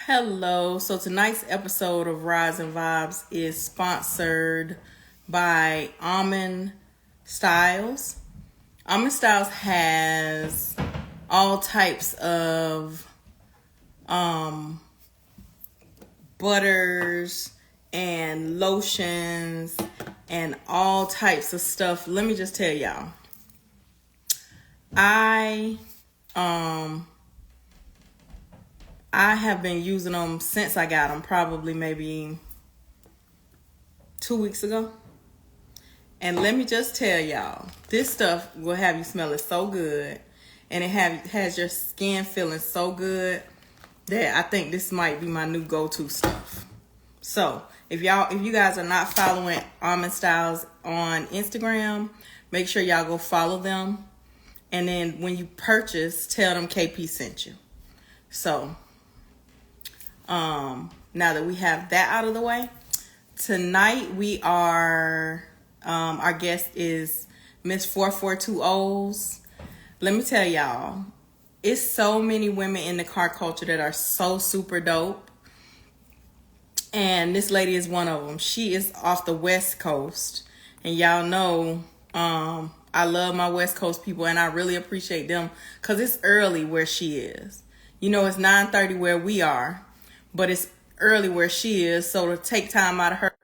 Hello. So tonight's episode of Rise and Vibes is sponsored by Almond Styles. Almond Styles has all types of butters and lotions and all types of stuff. Let me just tell y'all. I um I have been using them since I got them, probably maybe 2 weeks ago. And let me just tell y'all, this stuff will have you smelling so good, and has your skin feeling so good that I think this might be my new go-to stuff. So if you guys are not following Almond Styles on Instagram, make sure y'all go follow them. And then when you purchase, tell them KP sent you. So now that we have that out of the way, tonight we are our guest is Miss442olds. Let me tell y'all, it's so many women in the car culture that are so super dope. And this lady is one of them. She is off the West Coast. And y'all know I love my West Coast people, and I really appreciate them because it's early where she is. You know, it's 9:30 where we are, but it's early where she is. So to take time out of her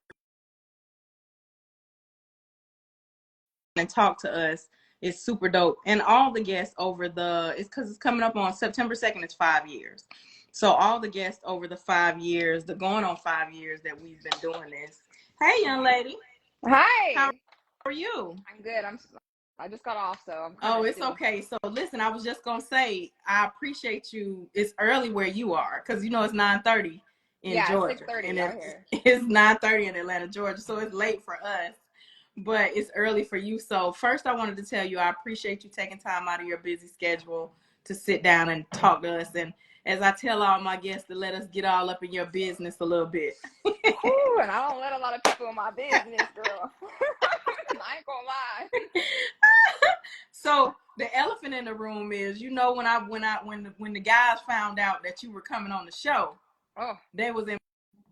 and talk to us is super dope. And all the guests it's because it's coming up on September 2nd, it's 5 years. So all the guests over the 5 years, the going on 5 years that we've been doing this. Hey, young lady. How Hi. are you? I'm good. I just got off, so I'm kind Oh, of it's still. okay. So listen, I was just gonna say I appreciate you. It's early where you are because you know it's 9:30 in Yeah, it's Georgia, 6:30 and out here. it's 9:30 in Atlanta, Georgia. So it's late for us, but it's early for you. So first, I wanted to tell you I appreciate you taking time out of your busy schedule to sit down and talk to us. And as I tell all my guests, to let us get all up in your business a little bit. Whew, and I don't let a lot of people in my business, girl. I ain't gonna lie. So the elephant in the room is, you know, when the guys found out that you were coming on the show, Oh, they was in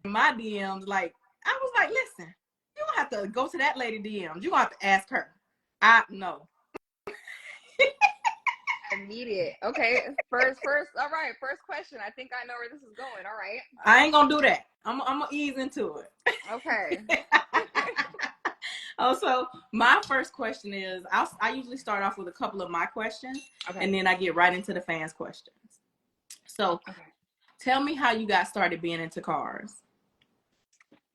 my DMs. Like, I was like, listen, you don't have to go to that lady DMs. You gonna have to ask her. I know. immediate. Okay, first. All right, first question. I think I know where this is going. All right. I ain't gonna do that. I'm gonna ease into it. Okay. Also, my first question is, I usually start off with a couple of my questions, Okay. and then I get right into the fans' questions. So, Okay. tell me how you got started being into cars.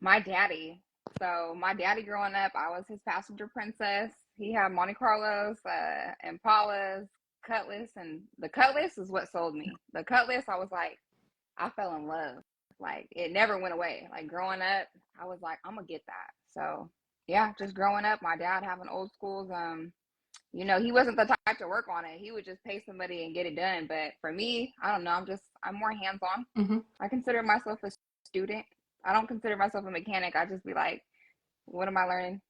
My daddy. So my daddy growing up, I was his passenger princess. He had Monte Carlos, Impalas, Cutlass, and the Cutlass is what sold me. The Cutlass, I was like, I fell in love. Like it never went away. Like growing up, I was like, I'm gonna get that. So yeah, just growing up, my dad having old schools. He wasn't the type to work on it. He would just pay somebody and get it done. But for me, I don't know. I'm more hands on. Mm-hmm. I consider myself a student. I don't consider myself a mechanic. I just be like, what am I learning?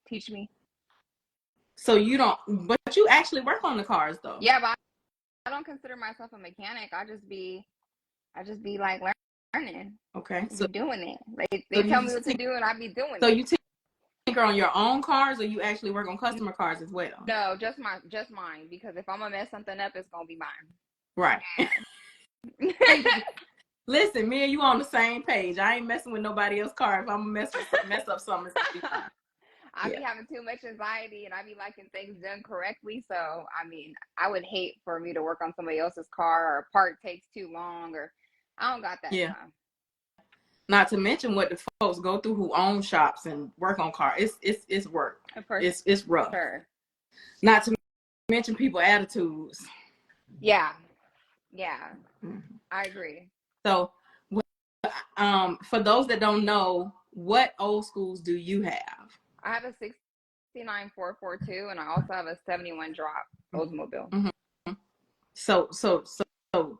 Teach me. So you don't, but you actually work on the cars though. Yeah, but I don't consider myself a mechanic. I just be like learning. Okay. I be doing it. So They you tell me what to do and I be doing so it. you tinker on your own cars, or you actually work on customer cars as well? No, just mine. Because if I'm gonna mess something up, it's gonna be mine. Right. Yeah. Listen, me and you on the same page. I ain't messing with nobody else's car. If I'm gonna mess up something, it's gonna be mine. I Yeah. be having too much anxiety and I be liking things done correctly. So, I mean, I would hate for me to work on somebody else's car or a part takes too long or I don't got that Yeah. time. Not to mention what the folks go through who own shops and work on cars. It's work. For It's rough. sure. Not to mention people attitudes. Yeah. Yeah. Mhm. I agree. So, for those that don't know, what old schools do you have? I have a 69 442 and I also have a 71 drop Oldsmobile. Mm-hmm. So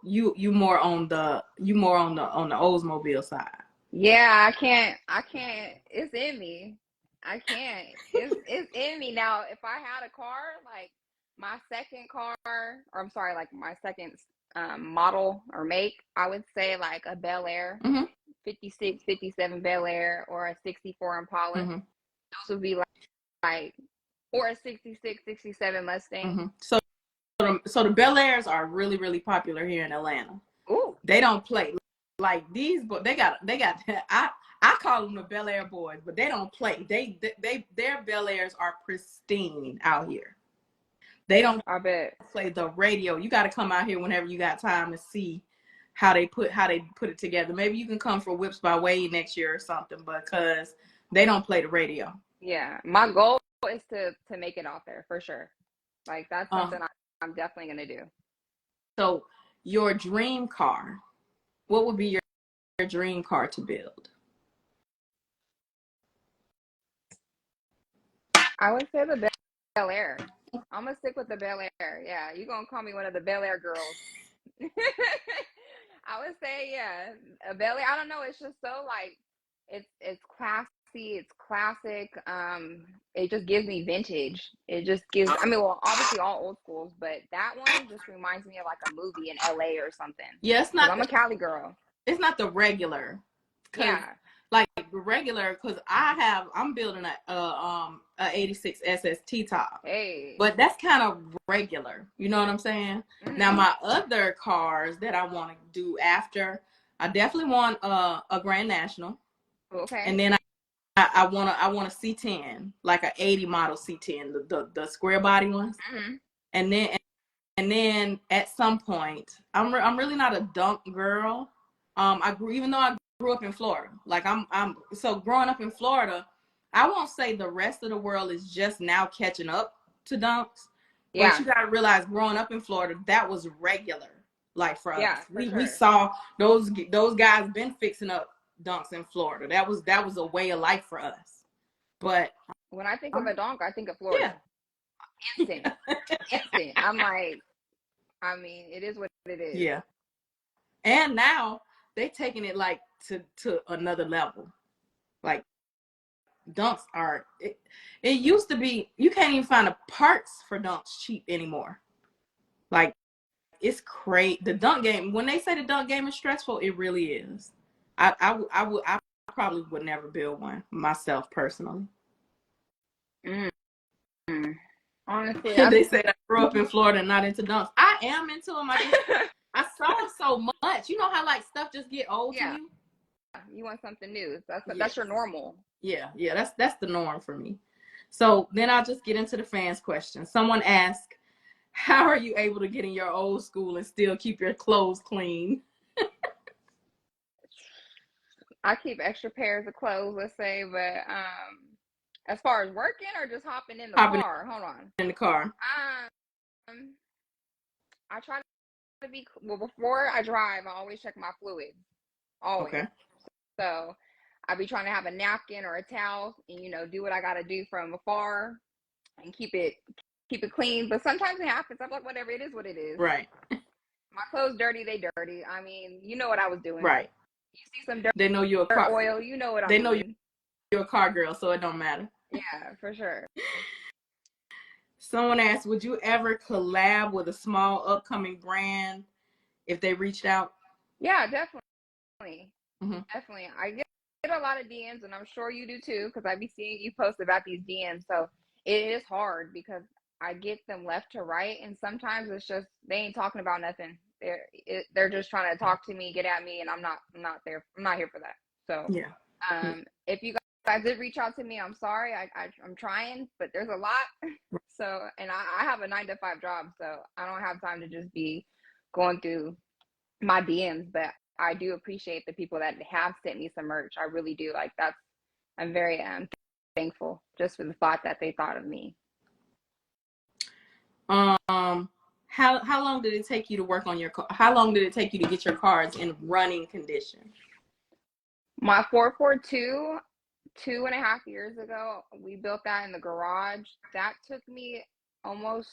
you more on the Oldsmobile side. Yeah, I can't it's in me. I can't. It's in me now. If I had a car, like my second car, or I'm sorry, like my second model or make, I would say like a Bel Air, Mm-hmm. 56, 57 Bel Air, or a 64 Impala. Mm-hmm. Those would be like or a 66, 67 Mustang. Mm-hmm. So the Bel Airs are really, really popular here in Atlanta. Ooh. They don't play like these, but they got I call them the Bel Air boys, but they don't play. Their Bel Airs are pristine out here. They don't I bet. play the radio. You got to come out here whenever you got time to see how they put it together. Maybe you can come for Whips by Wade next year or something, because they don't play the radio. Yeah, my goal is to make it out there for sure. Like that's Uh, something I'm definitely gonna do. so your dream car, what would be your dream car to build? I would say the Bel Air. I'm gonna stick with the Bel Air. Yeah, you gonna call me one of the Bel Air girls? I would say yeah, a Bel Air. I don't know. It's just so like it's classy. It's classic. It just gives me vintage. It just gives. I mean, well, obviously all old schools, but that one just reminds me of like a movie in LA or something. Yeah, Because I'm a Cali girl. it's not the regular, because Yeah. like the regular, because I'm building a 86 SST top, Hey. but that's kind of regular. You know what I'm saying? Now Mm-hmm. my other cars that I want to do after, I definitely want a Grand National, Okay. and then I want a C10, like a 80 model C10, the square body ones, Mm-hmm. and then at some point, I'm really not a dunk girl. Even though I grew up in Florida, like I'm so growing up in Florida, I won't say the rest of the world is just now catching up to dunks, but Yeah. you got to realize growing up in Florida, that was regular. Like for us, Yeah, for we sure. saw those guys been fixing up dunks in Florida. That was a way of life for us. But When I think of a donk, I think of yeah, Florida. Instant. Instant. I'm like, I mean, it is what it is. yeah. And now they taking it like to another level. Like dunks are it used to be you can't even find the parts for dunks cheap anymore. Like it's crazy. The dunk game, when they say the dunk game is stressful, it really is. I probably would never build one myself personally. Mm. Honestly, They said I grew up in Florida and not into dunks. I am into them. I saw them so much. You know how like stuff just get old to yeah, you? you want something new. Yes. That's your normal. Yeah, that's the norm for me. So then I'll just get into the fans' questions. Someone asked, "How are you able to get in your old school and still keep your clothes clean?" I keep extra pairs of clothes, let's say, but as far as working or just hopping in the Hopping car, hold on. in the car. Um, I try to be well before I drive. I always check my fluids, always. Okay. So I be trying to have a napkin or a towel, and do what I got to do from afar and keep it clean. But sometimes it happens. I'm like, whatever, it is what it is. Right. My clothes dirty, they dirty. I mean, you know what I was doing. Right. You see some dirt They know you're a or car. oil, you know what I'm They know doing. you're a car girl, so it don't matter. Yeah, for sure. Someone asked, "Would you ever collab with a small upcoming brand if they reached out?" Yeah, definitely. Mm-hmm. Definitely. I get a lot of DMs, and I'm sure you do too, because I be seeing you post about these DMs. So it is hard because I get them left to right, and sometimes it's just they ain't talking about nothing. They're just trying to talk to me, get at me, and I'm not there. I'm not here for that. So Yeah. if you guys did reach out to me, I'm sorry. I'm trying, but there's a lot. So and I have a 9 to 5 job, so I don't have time to just be going through my DMs, but I do appreciate the people that have sent me some merch. I really do. Like I'm very thankful just for the thought that they thought of me. How long did it take you to work on your car? How long did it take you to get your cars in running condition? My 442, 2.5 years ago, we built that in the garage. That took me almost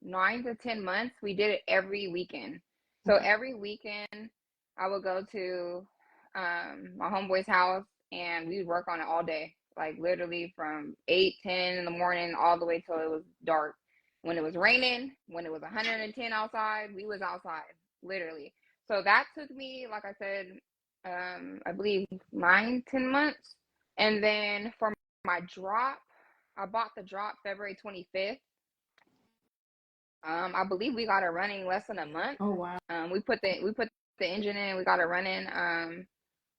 9 to 10 months. We did it every weekend. So Okay. every weekend, I would go to my homeboy's house and we would work on it all day, like literally from 8, 10 in the morning all the way till it was dark. When it was raining, when it was 110 outside, we was outside. literally. So that took me, like I said, I believe 9, 10 months. And then for my drop, I bought the drop February 25th. I believe we got it running less than a month. Oh wow. We put the engine in, we got it running.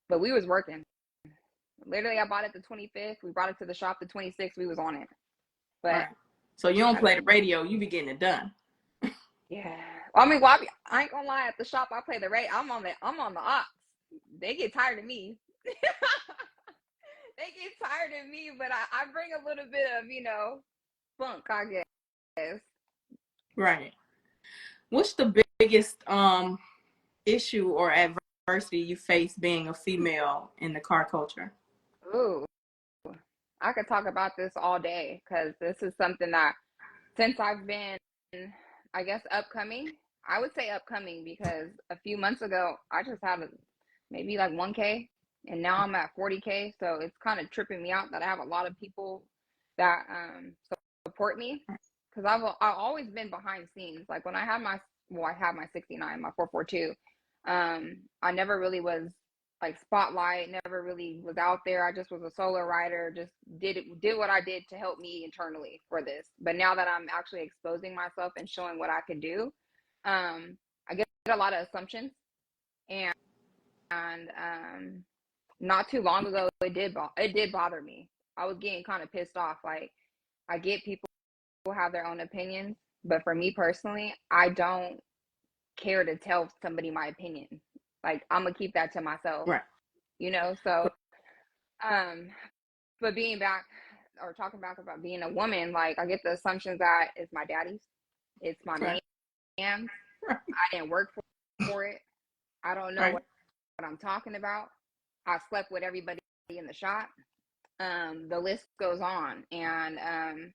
But we was working. Literally, I bought it the 25th. We brought it to the shop the 26th. We was on it. But right. So you don't I play the mean, radio, you be getting it done. yeah. I mean, well, I ain't gonna lie. At the shop, I play the radio. I'm on the aux. They get tired of me. They get tired of me, but I bring a little bit of funk, I guess. Right. What's the biggest issue or adversity you face being a female in the car culture? Ooh, I could talk about this all day because this is something that since I've been, I guess, upcoming. I would say upcoming because a few months ago I just had maybe like 1K, and now I'm at 40K. So it's kind of tripping me out that I have a lot of people that support me because I've always been behind scenes. Like when I had I have my 69, my 442. I never really was like spotlight, never really was out there. I just was a solo rider, just did what I did to help me internally for this. But now that I'm actually exposing myself and showing what I can do, I get a lot of assumptions, and not too long ago it did bother me. I was getting kind of pissed off. Like I get people who have their own opinions, but for me personally, I don't care to tell somebody my opinion. Like I'm gonna keep that to myself, Right. So um but being back or talking back about being a woman, like I get the assumptions that it's my daddy's, it's my Right. man's. Right. I didn't work for it. I don't know Right. what I'm talking about. I slept with everybody in the shop. The list goes on, and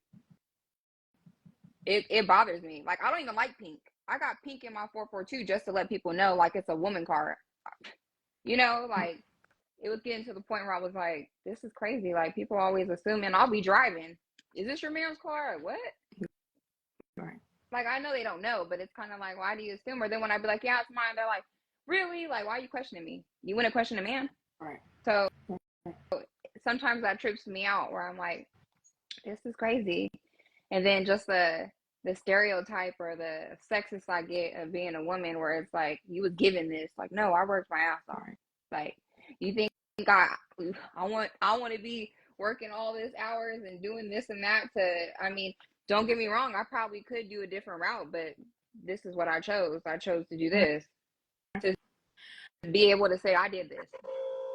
it bothers me. Like I don't even like pink. I got pink in my 442 just to let people know, like it's a woman car. Like it was getting to the point where I was like, this is crazy. Like people always assume, and I'll be driving. Is this your man's car? What? Right. Like I know they don't know, but it's kind of like, why do you assume? Or then when I be like, yeah, it's mine, they're like, really? Like, why are you questioning me? You wouldn't question a man. Right. So sometimes that trips me out where I'm like, this is crazy. And then just the stereotype or the sexist I get of being a woman, where it's like you was given this. Like, no, I worked my ass off. Right. Like, you think I want to be working all these hours and doing this and that I mean, don't get me wrong, I probably could do a different route, but this is what I chose. I chose to do this, to be able to say I did this.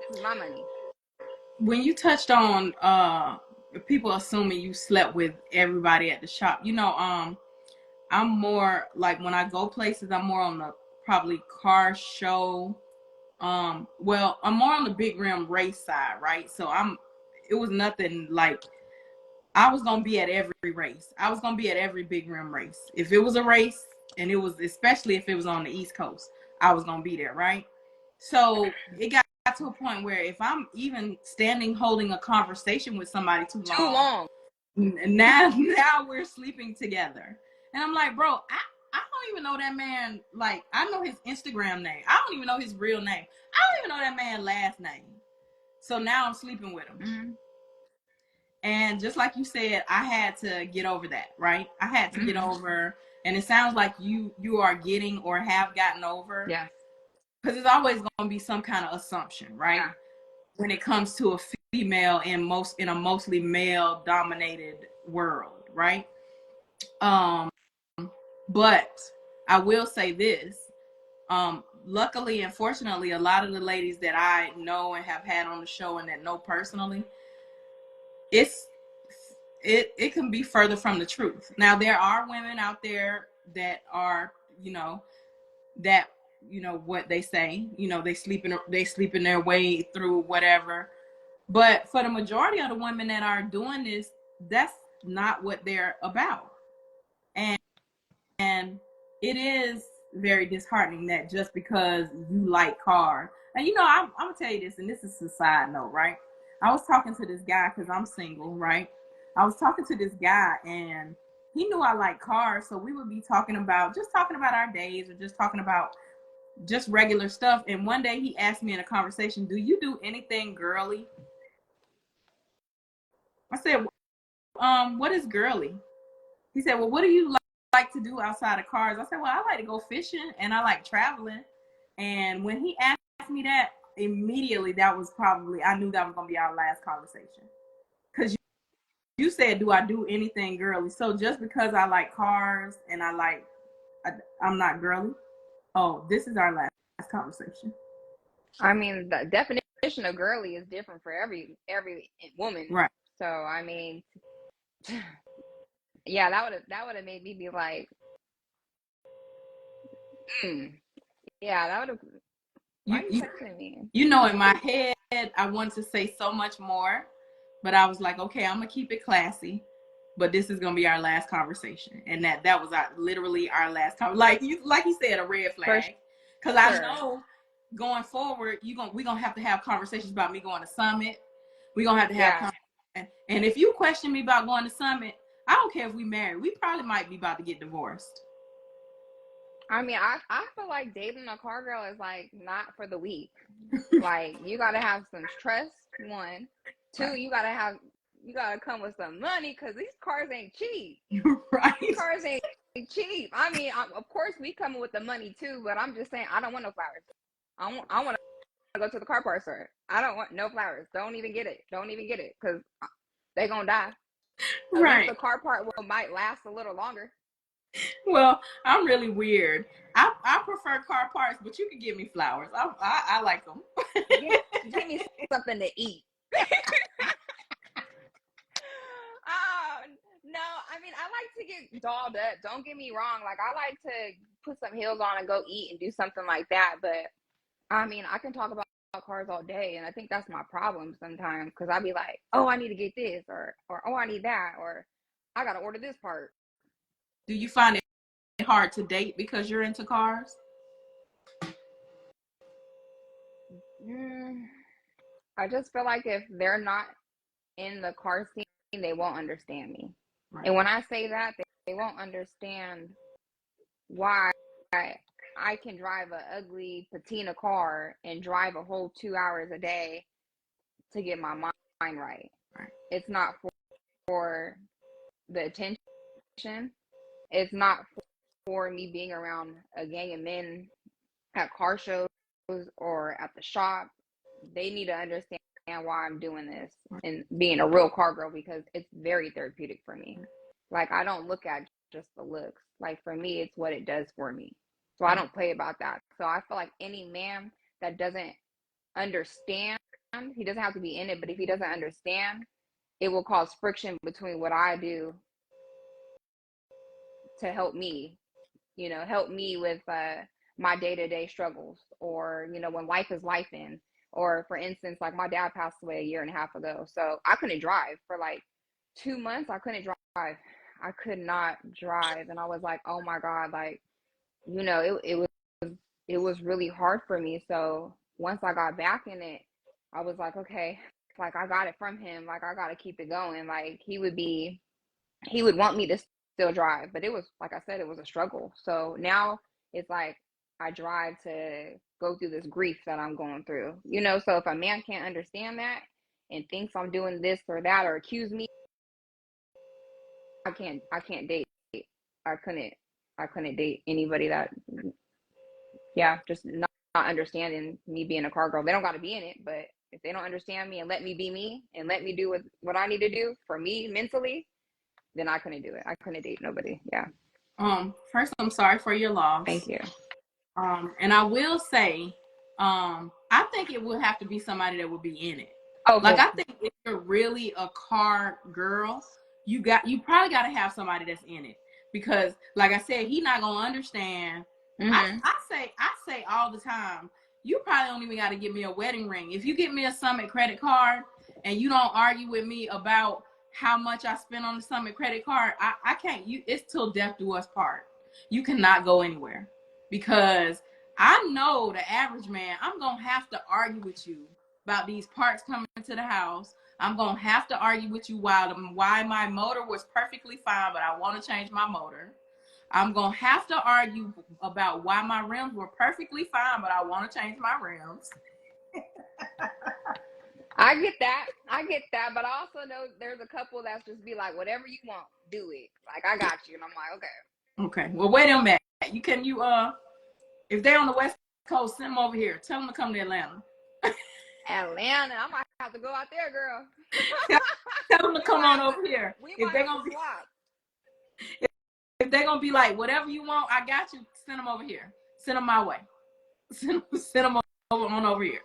This is my money. When you touched on people assuming you slept with everybody at the shop, I'm more like when I go places, I'm more on the probably car show. Well, I'm more on the big rim race side, right? So it was nothing like I was gonna be at every race. I was gonna be at every big rim race. If it was a race, and it was especially if it was on the East Coast, I was gonna be there, right? So it got to a point where if I'm even standing holding a conversation with somebody too Too long, long. now we're sleeping together. And I'm like, bro, I don't even know that man. Like, I know his Instagram name. I don't even know his real name. I don't even know that man's last name. So now I'm sleeping with him. Mm-hmm. And just like you said, I had to get over that, right? I had to get over, and it sounds like you are getting or have gotten over. Yeah. Because there's always going to be some kind of assumption, right? Yeah. When it comes to a female in a mostly male dominated world, right? But I will say this. Luckily and fortunately, a lot of the ladies that I know and have had on the show and that know personally, it can be further from the truth. Now there are women out there that are, what they say, they sleep in their way through whatever. But for the majority of the women that are doing this, that's not what they're about. And it is very disheartening that just because you like cars, and I'm gonna tell you this, and this is a side note, right? I was talking to this guy because I'm single, right? I was talking to this guy, and he knew I like cars, so we would be talking about our days, or just talking about just regular stuff. And one day he asked me in a conversation, "Do you do anything girly?" I said, what is girly? He said, "Well, what do you like to do outside of cars?" I said, "Well, I like to go fishing and I like traveling." And when he asked me that, immediately that was probably, I knew that was going to be our last conversation. Because you said, "Do I do anything girly?" So just because I like cars and I'm not girly. Oh, this is our last conversation. I mean, the definition of girly is different for every woman. Right. So I mean, yeah, that would have made me be like, mm. Yeah, that would have. Why You, are you you texting me? you know, in my head, I wanted to say so much more, but I was like, okay, I'm gonna keep it classy. But this is gonna be our last conversation, and that was literally our last like you said, a red For flag. Because I sure. know going forward, we gonna have to have conversations about me going to Summit. We gonna have to have Yeah. and if you question me about going to Summit, I don't care if we married. We probably might be about to get divorced. I mean, I feel like dating a car girl is like not for the weak. Like you gotta have some trust. One, two, Right. you gotta come with some money because these cars ain't cheap. These Right. cars ain't cheap. I mean, of course we coming with the money too, but I'm just saying I don't want no flowers. I want to go to the car parts store. I don't want no flowers. Don't even get it. Don't even get it because they gonna die. At least Right. the car part might last a little longer. Well, I'm really weird. I prefer car parts, but you can give me flowers. I like them. Give me something to eat. No, I mean I like to get dolled up. Don't get me wrong. Like I like to put some heels on and go eat and do something like that. But I mean I can talk about cars all day, and I think that's my problem sometimes because I'll be like, oh, I need to get this, or oh, I need that, or I gotta order this part. Do you find it hard to date because you're into cars? Mm, I just feel like if they're not in the car scene, they won't understand me. Right. And when I say that, they won't understand why I can drive an ugly patina car and drive a whole 2 hours a day to get my mind right. Right. It's not for the attention. It's not for me being around a gang of men at car shows or at the shop. They need to understand why I'm doing this Right. and being a real car girl because it's very therapeutic for me. Like I don't look at just the looks. Like for me, it's what it does for me. So I Right. don't play about that. So I feel like any man that doesn't understand, he doesn't have to be in it, but if he doesn't understand, it will cause friction between what I do to help me, help me with my day-to-day struggles, or when life is life in, or for instance, like my dad passed away a year and a half ago, so I couldn't drive for like 2 months. I couldn't drive. I could not drive, and I was like, oh my god, like it was really hard for me. So once I got back in it, I was like, okay, like I got it from him, like I got to keep it going. Like he would want me to still drive, but it was, like I said, it was a struggle. So now it's like I drive to go through this grief that I'm going through. So if a man can't understand that and thinks I'm doing this or that or accuse me, I can't date. I couldn't I couldn't date anybody that, yeah, just not understanding me being a car girl. They don't got to be in it, but if they don't understand me and let me be me and let me do what I need to do for me mentally, then I couldn't do it. I couldn't date nobody. Yeah. First, I'm sorry for your Thank loss. you. And I will say, I think it would have to be somebody that would be in it. Oh, Like, for I think if you're really a car girl, you probably got to have somebody that's in it, because, like I said, he not gonna understand. mm-hmm. I say all the time, you probably don't even got to give me a wedding ring. If you get me a Summit credit card and you don't argue with me about how much I spent on the Summit credit card, I can't. It's till death do us part. You cannot go anywhere, because I know the average man, I'm going to have to argue with you about these parts coming to the house. I'm going to have to argue with you why my motor was perfectly fine, but I want to change my motor. I'm going to have to argue about why my rims were perfectly fine, but I want to change my rims. I get that. I get that. But I also know there's a couple that's just be like, whatever you want, do it. Like, I got you. And I'm like, okay. Okay. Well, wait a minute. If they're on the West Coast, send them over here. Tell them to come to Atlanta. Atlanta, I might have to go out there, girl. Tell them to come on over here. We If might they're have gonna to be, swap. if they're gonna be like, whatever you want, I got you. Send them over here. Send them my way. Send them over here.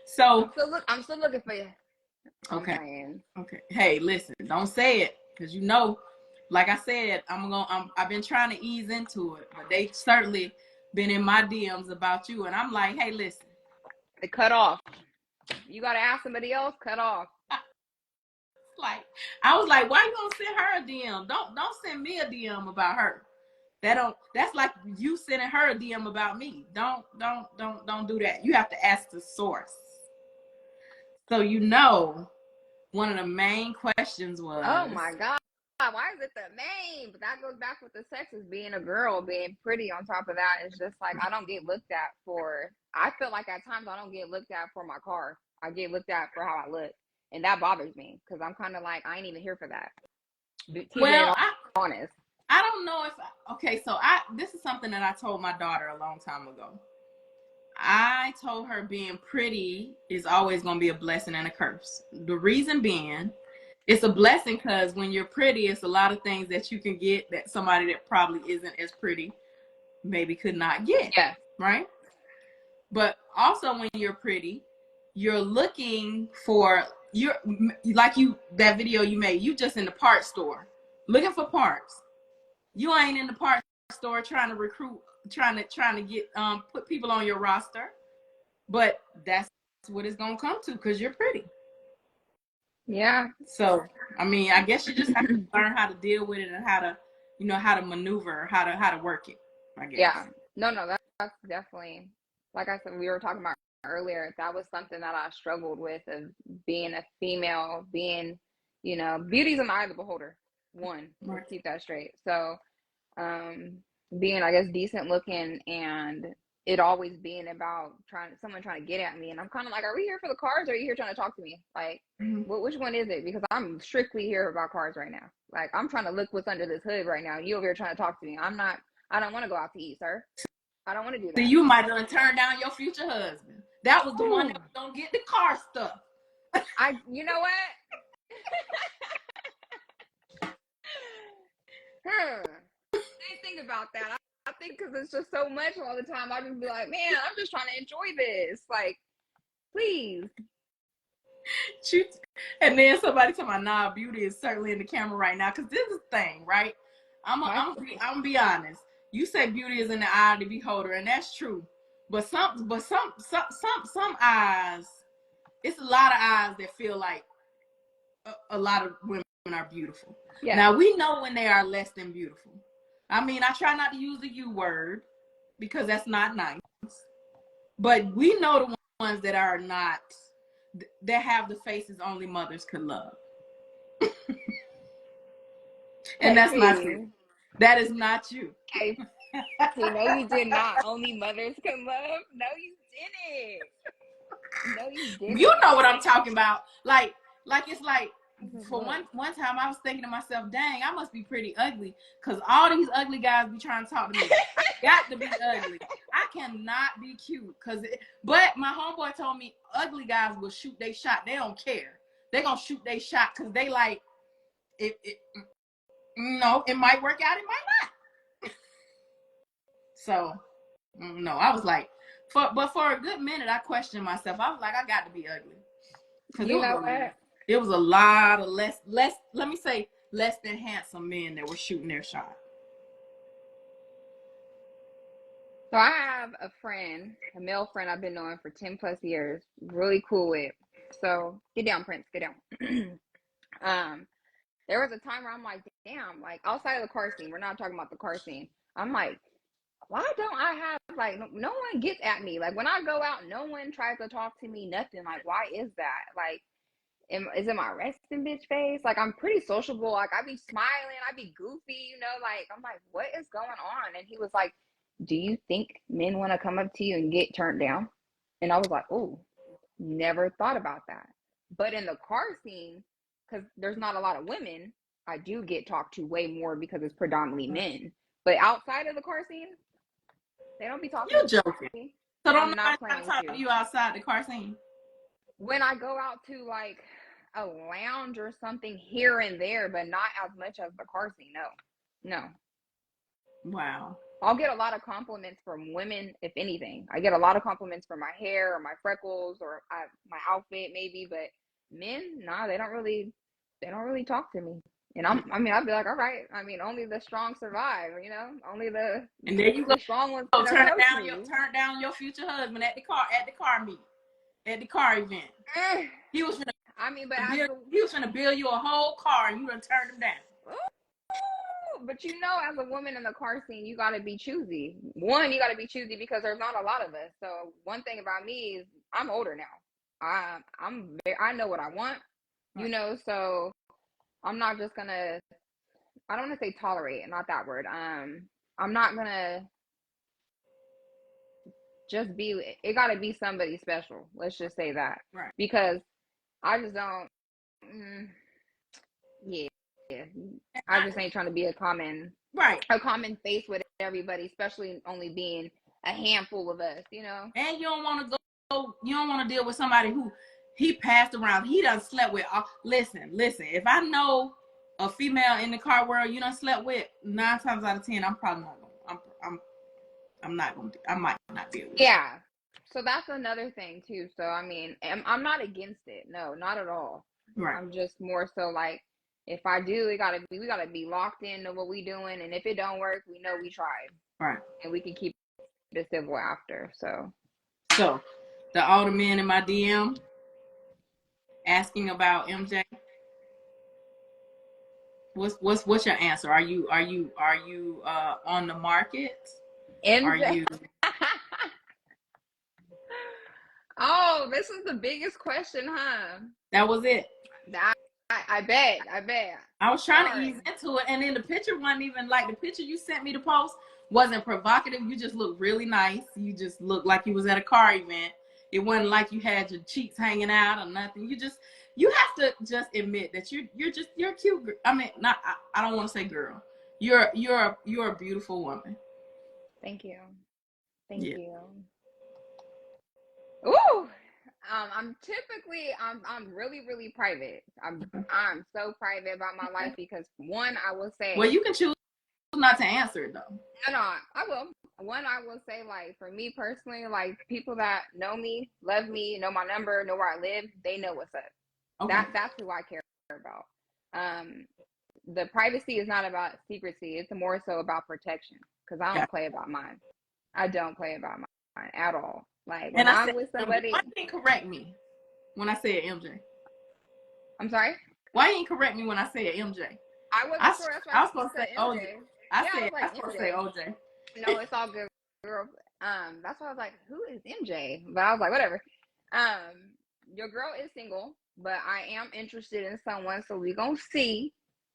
So I'm still looking for you. Okay. Okay. Hey, listen, don't say it, because like I said, I've been trying to ease into it, but they certainly been in my DMs about you, and I'm like, hey, listen. They cut off. You gotta ask somebody else. Cut off. Like, I was like, why you gonna send her a DM? Don't send me a DM about her. That's like you sending her a DM about me. Don't do that. You have to ask the source. So one of the main questions was, oh my God, why is it the main? But that goes back with the sex, is being a girl, being pretty. On top of that, it's just like I don't get looked at for. I feel like at times I don't get looked at for my car. I get looked at for how I look, and that bothers me because I'm kind of like I ain't even here for that. well, honest. I don't know this is something that I told my daughter a long time ago. I told her being pretty is always going to be a blessing and a curse. The reason being, it's a blessing because when you're pretty, it's a lot of things that you can get that somebody that probably isn't as pretty maybe could not get. Yeah. Right? But also when you're pretty, you're looking for, that video you made, you just in the parts store looking for parts. You ain't in the parts store trying to recruit, trying to get put people on your roster. But that's what it's gonna come to because you're pretty. Yeah. So I mean, I guess you just have to learn how to deal with it and how to maneuver, how to work it, I guess. Yeah. No, that's definitely, like I said, we were talking about earlier, that was something that I struggled with, of being a female, being, beauty's in the eye of the beholder. One, let's keep that straight. So, being, I guess, decent looking, and it always being about someone trying to get at me, and I'm kind of like, are we here for the cards, or are you here trying to talk to me? Like, which one is it? Because I'm strictly here about cards right now. Like, I'm trying to look what's under this hood right now. You over here trying to talk to me. I don't want to go out to eat, sir. I don't want to do that. So you might have turned down your future husband. That was the one that was gonna get the car stuff. You know what? I didn't think about that. I think because it's just so much all the time, I just be like, man, I'm just trying to enjoy this. Like, please. And then somebody told me, nah, beauty is certainly in the camera right now, because this is the thing, right? I'm gonna be honest. You say beauty is in the eye of the beholder, and that's true. But some eyes, it's a lot of eyes that feel like a lot of women are beautiful. Yeah. Now we know when they are less than beautiful. I mean, I try not to use the U word because that's not nice. But we know the ones that are not, that have the faces only mothers could love. And that's not you. That is not you. Okay. No, you did not. Only mothers can love. No, you didn't. No, you didn't. You know what I'm talking about. Like it's like, for one time I was thinking to myself, dang, I must be pretty ugly, because all these ugly guys be trying to talk to me. I got to be ugly. I cannot be cute. But my homeboy told me ugly guys will shoot their shot. They don't care. They're going to shoot their shot because they like, it might work out, it might not. So, no, I was like, but for a good minute, I questioned myself. I was like, I got to be ugly. You know what? It was a lot of less than handsome men that were shooting their shot. So I have a friend, a male friend I've been knowing for 10 plus years, really cool with. So get down, Prince, get down. There was a time where I'm like, damn, like outside of the car scene, we're not talking about the car scene. I'm like, why don't I have, like, no one gets at me? Like, when I go out, no one tries to talk to me, nothing. Like, why is that? Like, is it my resting bitch face? Like, I'm pretty sociable. Like, I be smiling, I be goofy, you know, like, I'm like, what is going on? And he was like, do you think men want to come up to you and get turned down? And I was like, oh, never thought about that. But in the car scene, because there's not a lot of women, I do get talked to way more because it's predominantly men. But outside of the car scene, they don't be talking You to joking. me. So don't I'm nobody not try to playing with talk to you. you outside the car scene? When I go out to like a lounge or something here and there, but not as much as the car scene. No, no. Wow. I'll get a lot of compliments from women, if anything. I get a lot of compliments for my hair or my freckles or my outfit, maybe. But men, nah, they don't really talk to me. And I mean, I'd be like, all right. I mean, only the strong survive, you know. Only And there you go. the strong ones can Turn approach down me. your future husband at the car meet, at the car event. He was finna I mean, but build you a whole car, and you done turned him down. but you know, as a woman in the car scene, you got to be choosy. One, you got to be choosy because there's not a lot of us. So one thing about me is I'm older now. I know what I want, you know. So I'm not just gonna. I don't want to say tolerate, not that word. I'm not gonna just be. It got to be somebody special. Let's just say that, Right. because I just don't. Yeah, yeah. I just ain't trying to be a common face with everybody, especially only being a handful of us, you know. And you don't want to go. You don't want to deal with somebody who he passed around. He done slept with. Listen. If I know a female in the car world you done slept with, 9 times out of 10, I'm probably not gonna. I'm not gonna. I might not deal with. Yeah. So that's another thing too. So I mean, I'm not against it. No, not at all. Right. I'm just more so like, if I do, we gotta be locked into what we doing, and if it don't work, we know we tried. Right. And we can keep it civil after. So all the men in my DM asking about MJ. What's your answer? Are you on the market? MJ. Are you? Oh, this is the biggest question, huh? That was it. I bet. I was trying to ease into it, and then the picture wasn't even like the picture you sent me to post wasn't provocative. You just looked really nice. You just looked like you was at a car event. It wasn't like you had your cheeks hanging out or nothing. You have to just admit that you're a cute girl. I mean, not I don't want to say girl. You're a beautiful woman. Thank you. Thank you. Ooh. I'm really private. I'm so private about my life because one, I will say. Well, you can choose not to answer it though. No, I will. One, I will say, like, for me personally, like, people that know me, love me, know my number, know where I live, they know what's up. Okay. That's who I care about. The privacy is not about secrecy. It's more so about protection, because I don't play about mine. I don't play about mine at all. Like, when I'm with somebody. Why you didn't correct me when I said MJ? I'm sorry? Why you didn't correct me when I said MJ? I wasn't sure. That's why I was supposed to say MJ. I was supposed to say OJ. No, it's all good, girl. That's why I was like, who is MJ? But I was like, whatever. Your girl is single, but I am interested in someone, so we gonna see.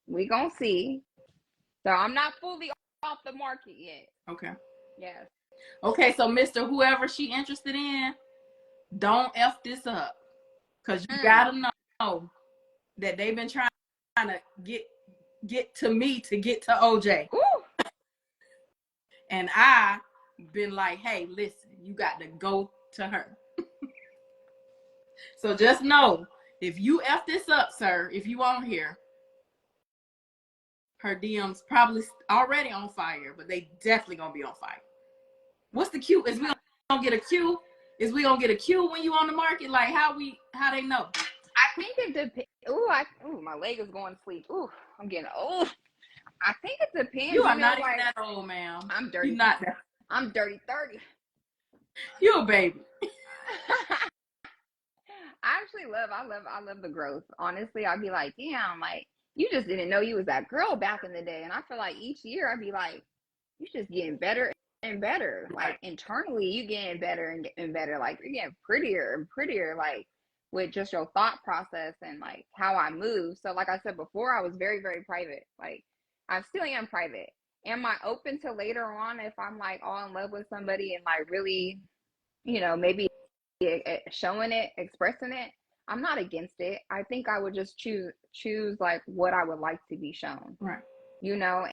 So I'm not fully off the market yet. Okay. Yes. Okay, so Mr. Whoever she interested in, don't F this up. Because you gotta know that they've been trying to get to me to get to OJ. Ooh. And I been like, hey, listen, you got to go to her. So just know, if you F this up, sir, if you on here, her DM's probably already on fire, but they definitely gonna be on fire. What's the cue? Is we gonna get a cue? Is we gonna get a cue when you on the market? Like how they know? I think it depends. Ooh, my leg is going to sleep. Ooh, I'm getting old. I think it depends. You are not even that old, ma'am. I'm dirty. You're not that. I'm dirty 30. You a baby. I love the growth. Honestly, I'd be like, damn, like, you just didn't know you was that girl back in the day. And I feel like each year I'd be like, you're just getting better and better. Like, internally, you getting better and better. Like, you're getting prettier and prettier. Like, with just your thought process and like how I move. So like I said before, I was very, very private. Like I still am private. Am I open to later on if I'm like all in love with somebody and like really, maybe showing it, expressing it? I'm not against it. I think I would just choose like what I would like to be shown. Right. You know,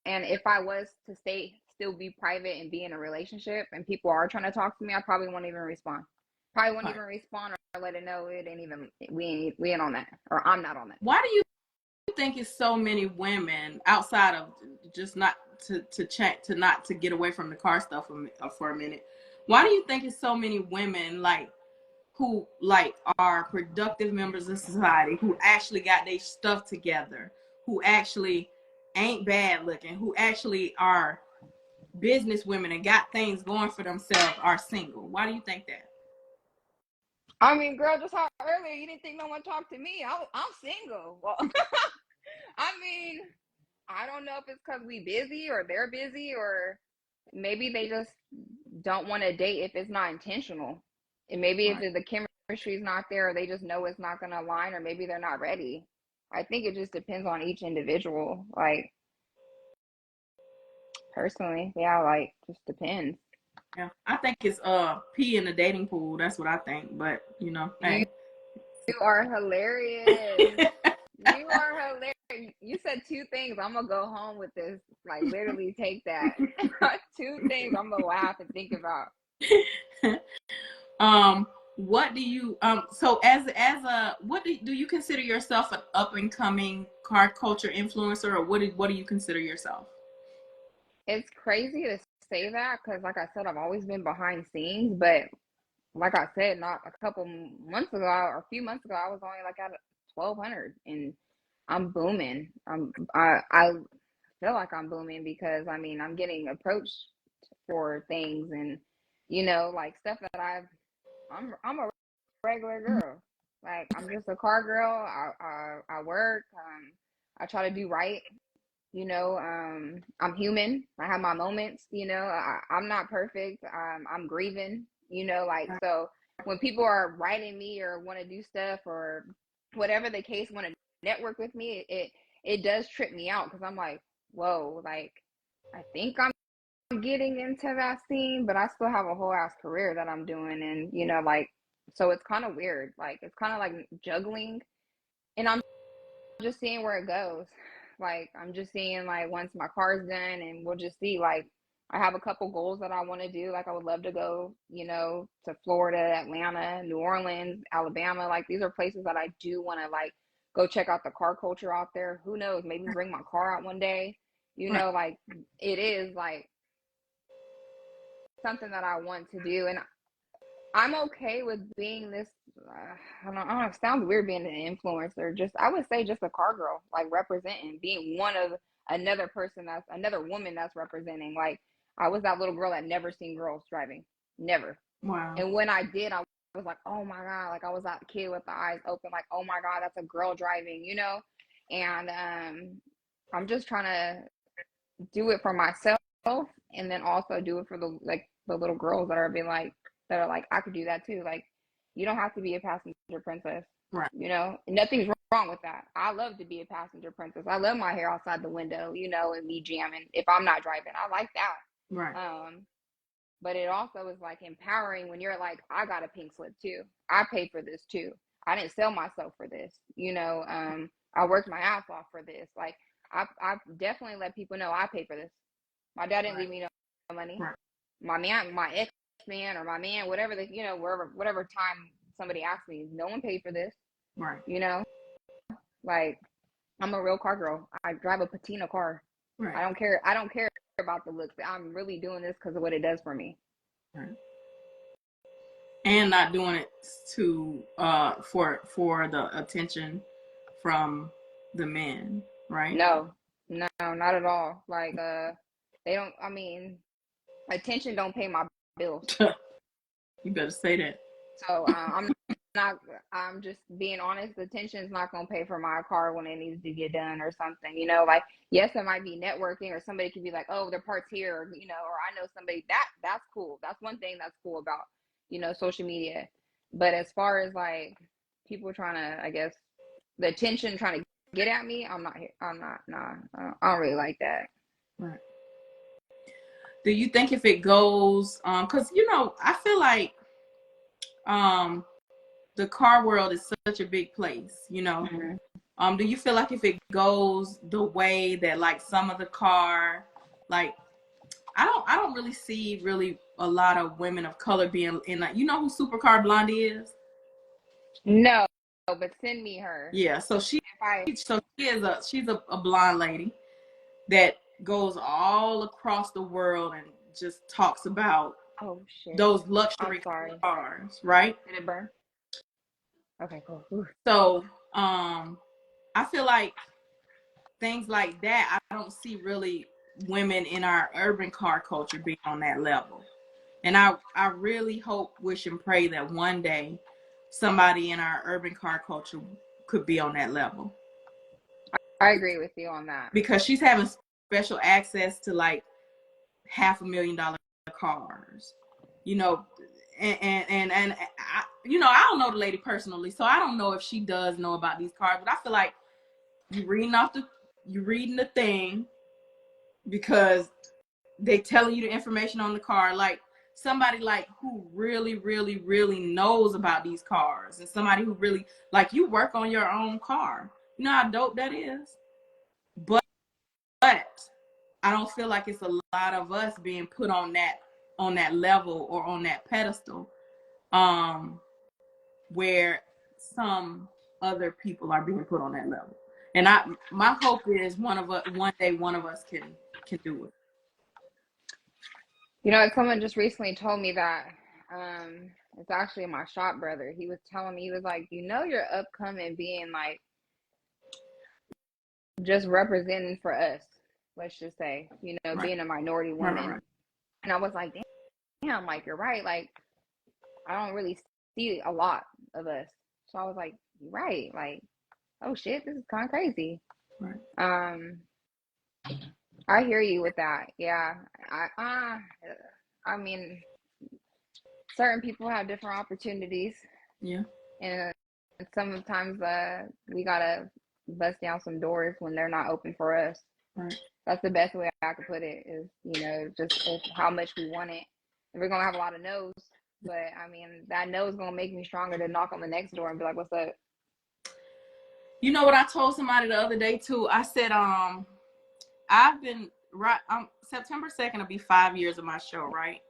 and if I was to still be private and be in a relationship and people are trying to talk to me, I probably won't even respond. Probably won't Right. even respond or let it know it ain't even we ain't on that, or I'm not on that. Why do you think it's so many women outside of just not to check to not to get away from the car stuff for a minute? Why do you think it's so many women like who like are productive members of society, who actually got their stuff together, who actually ain't bad looking, who actually are business women and got things going for themselves, are single? Why do you think that? I mean, girl, just how earlier you didn't think no one talked to me. I'm single. Well, I mean, I don't know if it's because we busy or they're busy, or maybe they just don't want to date if it's not intentional. And maybe Right. if the chemistry is not there, or they just know it's not going to align, or maybe they're not ready. I think it just depends on each individual. Like, personally, yeah, like, just depends. Yeah, I think it's pee in the dating pool. That's what I think. But You hey. you are hilarious. You are hilarious. You said two things. I'm gonna go home with this. Like, literally take that. Two things I'm gonna laugh and think about. um, what do you so as a what do you consider yourself an up and coming car culture influencer, or what do you consider yourself? It's crazy to say that because, like I said, I've always been behind scenes. But like I said, not a couple months ago or a few months ago, I was only like at 1,200, and I'm booming. I feel like I'm booming because I mean I'm getting approached for things, and like stuff that I'm a regular girl. Like, I'm just a car girl. I work. I try to do right. I'm human. I have my moments. I'm not perfect. I'm grieving. Like, so when people are writing me or want to do stuff or whatever the case, want to network with me, it does trip me out because I'm like, whoa, like I think I'm getting into that scene, but I still have a whole ass career that I'm doing, and like, so it's kind of weird. Like, it's kind of like juggling, and I'm just seeing where it goes. Like, I'm just seeing, like, once my car's done, and we'll just see. Like, I have a couple goals that I want to do. Like, I would love to go, to Florida, Atlanta, New Orleans, Alabama. Like, these are places that I do want to, like, go check out the car culture out there. Who knows? Maybe bring my car out one day. Right. Like, it is like something that I want to do, and I'm okay with being this. I don't know. It sounds weird being an influencer. Just, I would say, just a car girl, like representing, being one of another person that's another woman that's representing. Like, I was that little girl that never seen girls driving, never. Wow. And when I did, I was like, oh my god, like I was that kid with the eyes open, like, oh my god, that's a girl driving. And I'm just trying to do it for myself, and then also do it for the little girls that are like, I could do that too. Like, you don't have to be a passenger princess. Right. Nothing's wrong with that. I love to be a passenger princess. I love my hair outside the window, and me jamming if I'm not driving. I like that. Right. But it also is like empowering when you're like, I got a pink slip too. I paid for this too. I didn't sell myself for this. I worked my ass off for this. Like, I've definitely let people know I paid for this. My dad didn't Right. leave me no money. Right. My man, my ex man, or my man, whatever whatever time somebody asked me, no one paid for this. Right. You know, like, I'm a real car girl. I drive a patina car. Right. I don't care. I don't care about the looks. I'm really doing this because of what it does for me. Right. And not doing it to for the attention from the men, right? No, no, not at all. Like, they don't. I mean, attention don't pay my bills. You better say that. So I'm not. I'm just being honest. Attention is not gonna pay for my car when it needs to get done or something. Like, yes, it might be networking, or somebody could be like, oh, their parts here, or, or I know somebody that's cool. That's one thing that's cool about social media. But as far as like people trying to, I guess, the attention trying to get at me. I'm not here. I'm not. Nah. I don't really like that. Right. Do you think if it goes, because I feel like, the car world is such a big place, Mm-hmm. Do you feel like if it goes the way that like some of the car, like I don't really see really a lot of women of color being in, like, who Supercar Blondie is? No, but send me her. Yeah, so If I she's a blonde lady that goes all across the world and just talks about oh shit, those I'm luxury sorry. cars, right? Did it burn? Okay, cool. Ooh. So, I feel like things like that, I don't see really women in our urban car culture being on that level. And I really hope, wish, and pray that one day somebody in our urban car culture could be on that level. I agree with you on that. Because she's having special access to like $500,000 cars, and I don't know the lady personally, so I don't know if she does know about these cars, but I feel like you're reading the thing because they telling you the information on the car, like somebody like who really, really, really knows about these cars, and somebody who really, like, you work on your own car. You know how dope that is? But I don't feel like it's a lot of us being put on that level or on that pedestal, where some other people are being put on that level. And my hope is one day one of us can do it. Someone just recently told me that. It's actually my shop brother. He was telling me, he was like, you're upcoming being like just representing for us. Let's just say, Right. being a minority woman. Right. And I was like, damn, like you're right. Like I don't really see a lot of us. So I was like, you're right. Like, oh shit, this is kind of crazy. Right. I hear you with that. Yeah. I mean, certain people have different opportunities. Yeah. And sometimes we gotta bust down some doors when they're not open for us. Right. That's the best way I could put it, is, just how much we want it. And we're gonna have a lot of no's, but I mean, that no is gonna make me stronger to knock on the next door and be like, what's up? You know what I told somebody the other day too? I said, I've been September 2nd will be 5 years of my show, right?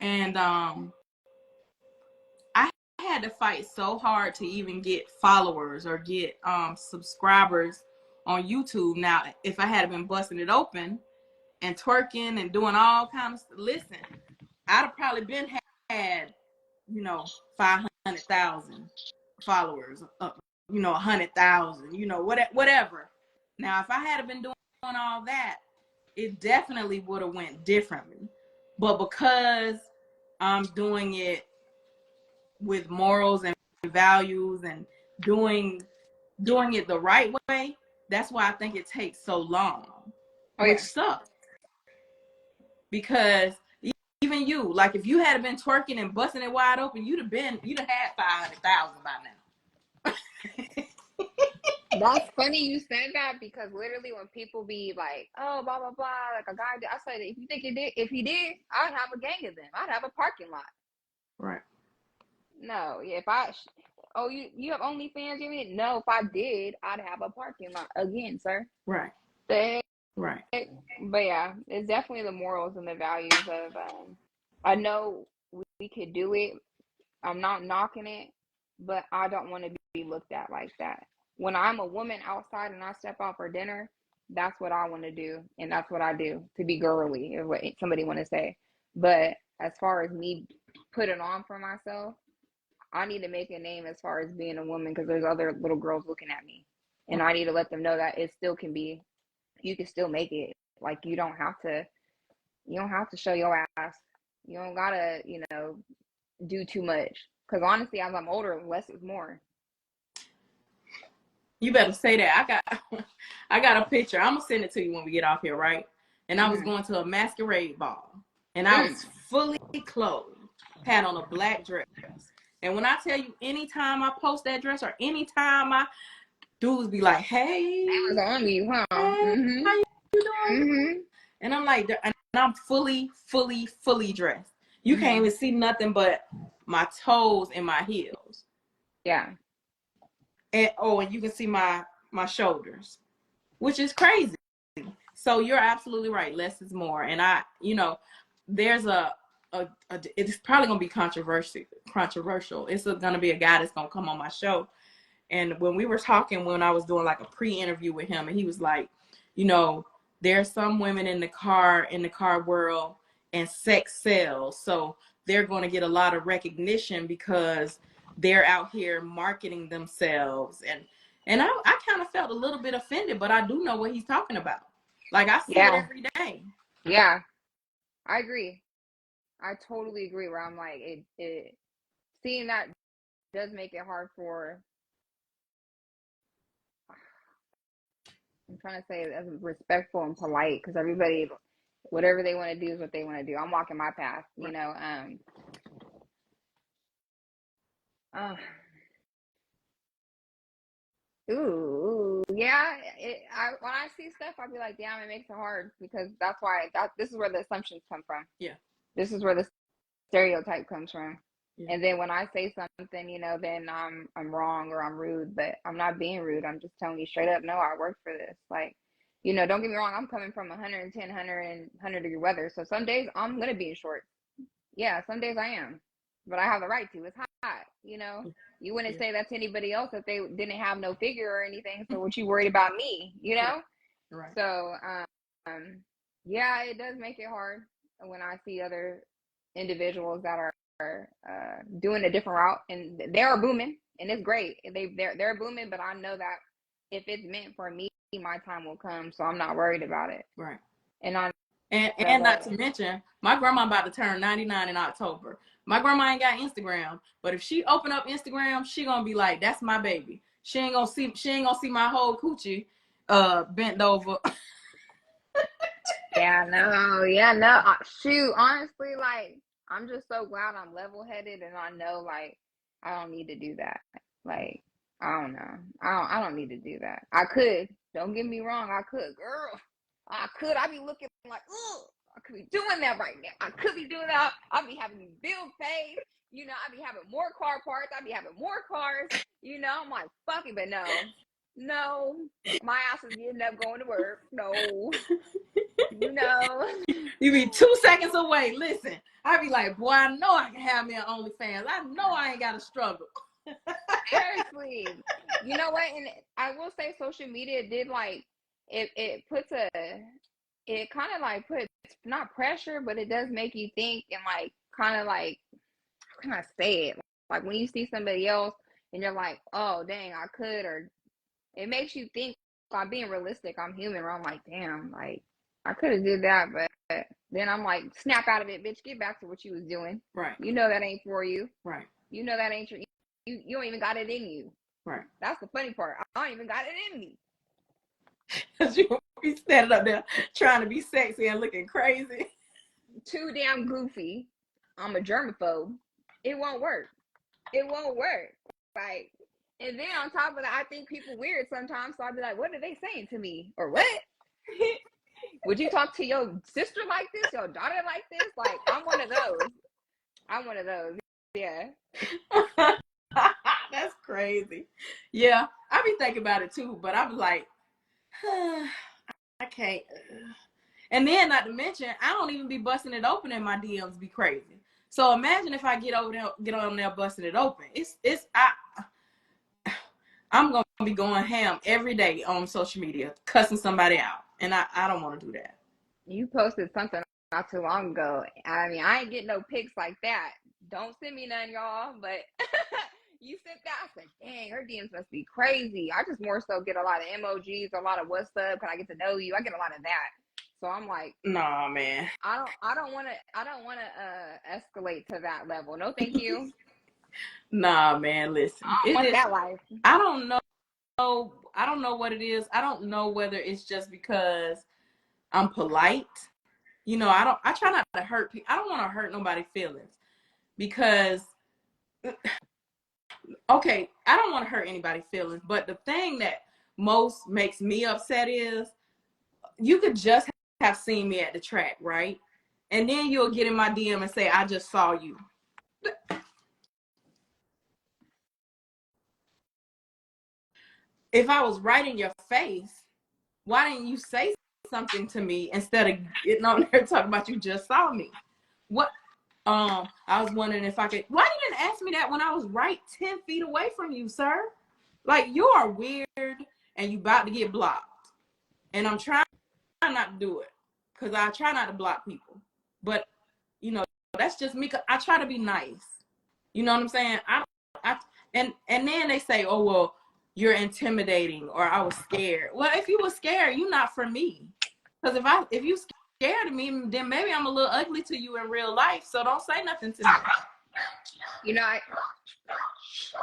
And I had to fight so hard to even get followers or get subscribers on YouTube. Now, if I had been busting it open and twerking and doing all kinds of, listen, I'd have probably been had 500,000 followers, 100,000, whatever. Now, if I had been doing all that, it definitely would have went differently. But because I'm doing it with morals and values and doing it the right way, that's why I think it takes so long, which sucks. Because even you, like, if you had been twerking and busting it wide open, you'd have had 500,000 by now. That's funny you said that, because literally when people be like, oh, blah, blah, blah, like a guy did, I said, if he did, I'd have a gang of them. I'd have a parking lot. Right. No, yeah, you have OnlyFans, you mean? No, if I did, I'd have a parking lot again, sir. Right. Right. But yeah, it's definitely the morals and the values of, I know we could do it. I'm not knocking it, but I don't want to be looked at like that. When I'm a woman outside and I step out for dinner, that's what I want to do, and that's what I do, to be girly, is what somebody want to say. But as far as me putting on for myself, I need to make a name as far as being a woman, because there's other little girls looking at me, and I need to let them know that it still can be. You can still make it. Like, you don't have to show your ass. You don't gotta, do too much. Because honestly, as I'm older, less is more. You better say that. I got a picture. I'm gonna send it to you when we get off here, right? And I was going to a masquerade ball, and I was fully clothed, had on a black dress, And when I tell you, anytime I post that dress or anytime I dudes be like, hey, That was on you, huh? hey, Mm-hmm. how you doing? Mm-hmm. And I'm like, and I'm fully dressed. You Mm-hmm. can't even see nothing but my toes and my heels. Yeah. And and you can see my shoulders, which is crazy. So you're absolutely right. Less is more. And there's it's probably gonna be controversial. It's gonna be a guy that's gonna come on my show. And when we were talking, when I was doing like a pre-interview with him, and he was like, there are some women in the car world, and sex sells. So they're going to get a lot of recognition because they're out here marketing themselves. And I kind of felt a little bit offended, but I do know what he's talking about. Like, I see it Yeah. every day. Yeah. I agree. I totally agree. Where I'm like, it seeing that does make it hard for. I'm trying to say it as respectful and polite because everybody, whatever they want to do is what they want to do. I'm walking my path, Right. Uh, ooh, yeah. When I see stuff, I'll be like, damn, it makes it hard because that's why this is where the assumptions come from. Yeah. This is where the stereotype comes from. Yeah. And then when I say something, then I'm wrong or I'm rude, but I'm not being rude. I'm just telling you straight up, no, I work for this. Like, don't get me wrong, I'm coming from 110, 100 degree weather. So some days I'm gonna be in shorts. Yeah, some days I am. But I have the right to. It's hot. You wouldn't Yeah. say that to anybody else if they didn't have no figure or anything. So what you worried about me? Right. Right. So yeah, it does make it hard when I see other individuals that are doing a different route, and they're booming, and it's great. They're booming, but I know that if it's meant for me, my time will come. So I'm not worried about it. Right. And I And not to mention, my grandma about to turn 99 in October. My grandma ain't got Instagram, but if she open up Instagram, she gonna be like, "That's my baby." She ain't gonna see my whole coochie bent over. yeah, no. Shoot, honestly, like I'm just so glad I'm level headed, and I know like I don't need to do that. Like I don't know, I don't need to do that. I could. Don't get me wrong, I could, girl. I could. I be looking like, ugh, I could be doing that right now. I could be doing that. I'll be having these bills paid. I be having more car parts. I be having more cars. I'm like, fuck it, but no, my ass is getting up going to work. No. You know. You be 2 seconds away. Listen, I be like, boy, I know I can have me an OnlyFans. I know I ain't got to struggle. Seriously. You know what? And I will say social media did like it puts it kind of like puts not pressure, but it does make you think and like kind of like how can I say it? Like when you see somebody else and you're like, oh dang, I could, or it makes you think I'm being realistic, I'm human, or I'm like, damn, like I could have did that, but then I'm like, snap out of it, bitch, get back to what you was doing. Right. You know that ain't for you. Right. You know that ain't your you don't even got it in you. Right. That's the funny part. I don't even got it in me. Cause you be standing up there trying to be sexy and looking crazy. Too damn goofy. I'm a germaphobe. It won't work. It won't work. Like, and then on top of that, I think people weird sometimes. So I'd be like, what are they saying to me? Or what? Would you talk to your sister like this? Your daughter like this? Like, I'm one of those. I'm one of those. Yeah. That's crazy. Yeah, I be thinking about it too, but I'm like, I can't. And then, not to mention, I don't even be busting it open, and my DMs be crazy. So imagine if I get on there busting it open. I'm gonna be going ham every day on social media, cussing somebody out, and I don't want to do that. You posted something not too long ago. I mean, I ain't getting no pics like that. Don't send me none, y'all. But you sent that. I said, dang, her DMs must be crazy. I just more so get a lot of emojis, a lot of what's up. Can I get to know you? I get a lot of that. So I'm like, nah, man. I don't want to escalate to that level. No, thank you. Nah, man. Listen, I don't it want is. that life. I don't know. I don't know what it is. I don't know whether it's just because I'm polite. I try not to hurt people. I don't want to hurt nobody's feelings because okay, I don't want to hurt anybody's feelings, but the thing that most makes me upset is you could just have seen me at the track, right? And then you'll get in my DM and say, I just saw you. If I was right in your face, why didn't you say something to me instead of getting on there talking about you just saw me? What? I was wondering if I could. Why you didn't ask me that when I was right 10 feet away from you, sir? Like, you are weird and you about to get blocked. And I'm trying not to do it because I try not to block people. But, you know, that's just me. I try to be nice. You know what I'm saying? And then they say, oh, well, you're intimidating or I was scared. Well, if you were scared, you're not for me. Because if you scared of me, then maybe I'm a little ugly to you in real life. So don't say nothing to me. You know,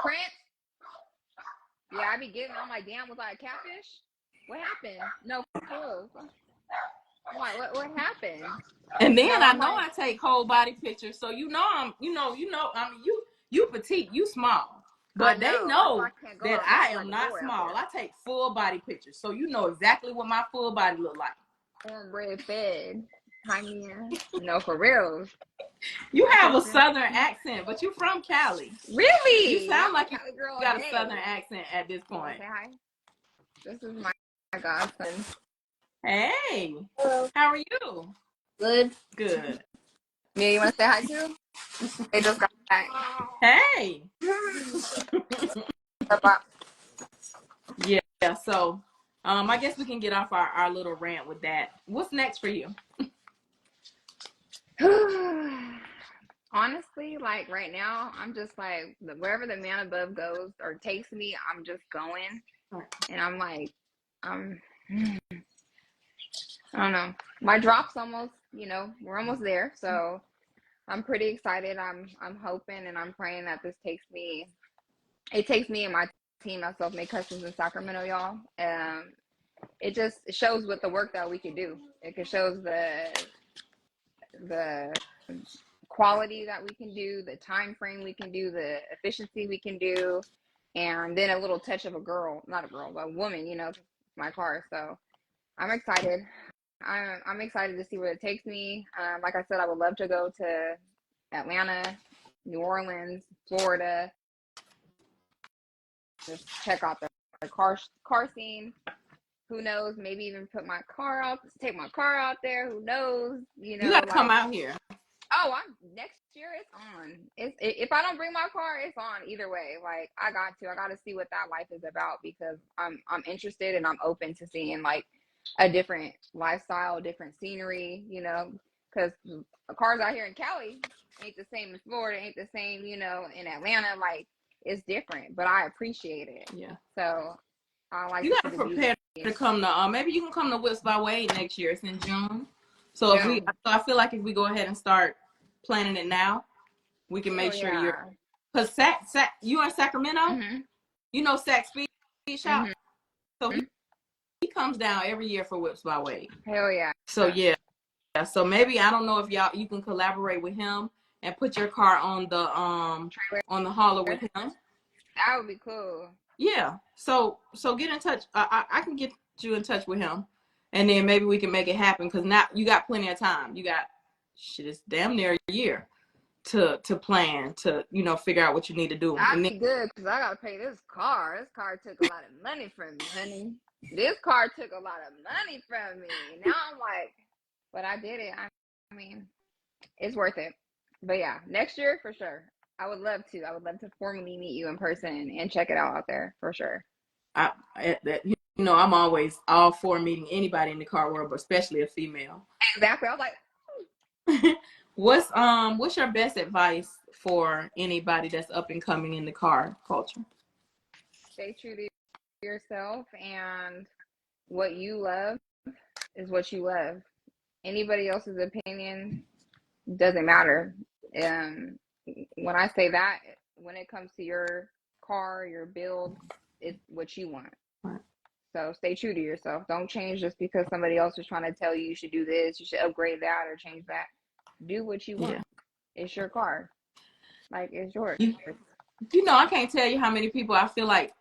Prince. Yeah, I be getting on my damn was I a catfish? What happened? No, for what happened? And then No, I I'm know like, I take whole body pictures, so you know I mean you petite, you small. I But they know. That's why know I can't go that I outside like am a not boy out small. there. I take full body pictures. So you know exactly what my full body look like. Cornbread fed. I mean, no, for real. You I have can a feel. southern accent, but you from Cali. You Really? sound I'm a like you Cali girl all got a day. southern accent at this You want to point. say hi? This is my godson. Hey, Hello. how are you? Good. Good. Mia, you want to say hi too? They just got back. Hey. Yeah, so I guess we can get off our little rant with that. What's next for you? Honestly, like right now, I'm just like wherever the man above goes or takes me, I'm just going, and I'm like, um, I don't know. My drop's almost, we're almost there, so I'm pretty excited. I'm hoping and I'm praying that this takes me. It takes me and my team at Self Made Customs in Sacramento, y'all. It just shows what the work that we can do. It shows the quality that we can do, the time frame we can do, the efficiency we can do, and then a little touch of not a girl, but a woman, my car. So I'm excited. I'm excited to see where it takes me. Like I said, I would love to go to Atlanta, New Orleans, Florida, just check out the car scene. Who knows? Maybe even take my car out there. Who knows? You got to come Like, out here. oh, I'm next year. It's on. If I don't bring my car, it's on either way. Like I got to see what that life is about because I'm interested and I'm open to seeing like a different lifestyle, different scenery. Because cars out here in Cali ain't the same as Florida, ain't the same. In Atlanta, like it's different, but I appreciate it. Yeah. So I like You to got see to the beauty. prepare to come to, maybe you can come to Whips by Wade next year. It's in June. So June. I feel like if we go ahead and start planning it now, we can Oh make sure yeah. because you in Sacramento, Mhm. you know Sac Speed Shop. Mhm. So he comes down every year for Whips by Wade. Hell yeah. So yeah. So maybe I don't know if you can collaborate with him and put your car on the hauler with him. That would be cool. Yeah. So get in touch. I can get you in touch with him, and then maybe we can make it happen. Because now you got plenty of time. You got it's damn near a year to plan to figure out what you need to do. That'd And then be good because I gotta pay this car. This car took a lot of money from me, honey. This car took a lot of money from me. Now I'm like, but I did it. I mean, it's worth it. But yeah, next year for sure. I would love to. I would love to formally meet you in person and check it out there for sure. I'm always all for meeting anybody in the car world, but especially a female. Exactly. I was like, what's your best advice for anybody that's up and coming in the car culture? stay true to yourself, and what you love is what you love. Anybody else's opinion doesn't matter. Um, when I say that, when it comes to your car, your build, it's what you want. Right. So stay true to yourself. Don't change just because somebody else is trying to tell you should do this, you should upgrade that or change that. Do what you want. Yeah. It's your car. Like it's yours. You, I can't tell you how many people I feel like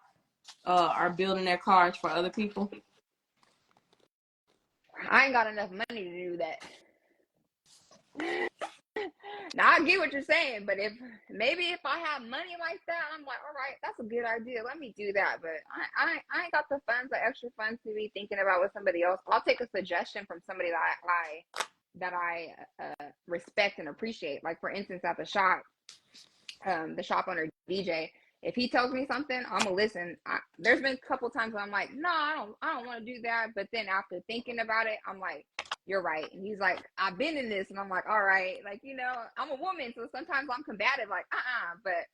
are building their cars for other people. I ain't got enough money to do that. Now I get what you're saying, but if I have money like that, I'm like, all right, that's a good idea. Let me do that. But I ain't got the funds, the extra funds to be thinking about with somebody else. I'll take a suggestion from somebody that I respect and appreciate. Like for instance, at the shop owner DJ. If he tells me something, I'm gonna listen. There's been a couple times where I'm like, no, I don't want to do that. But then after thinking about it, I'm like, you're right. And he's like, I've been in this, and I'm like, all right, like I'm a woman, so sometimes I'm combative, like, But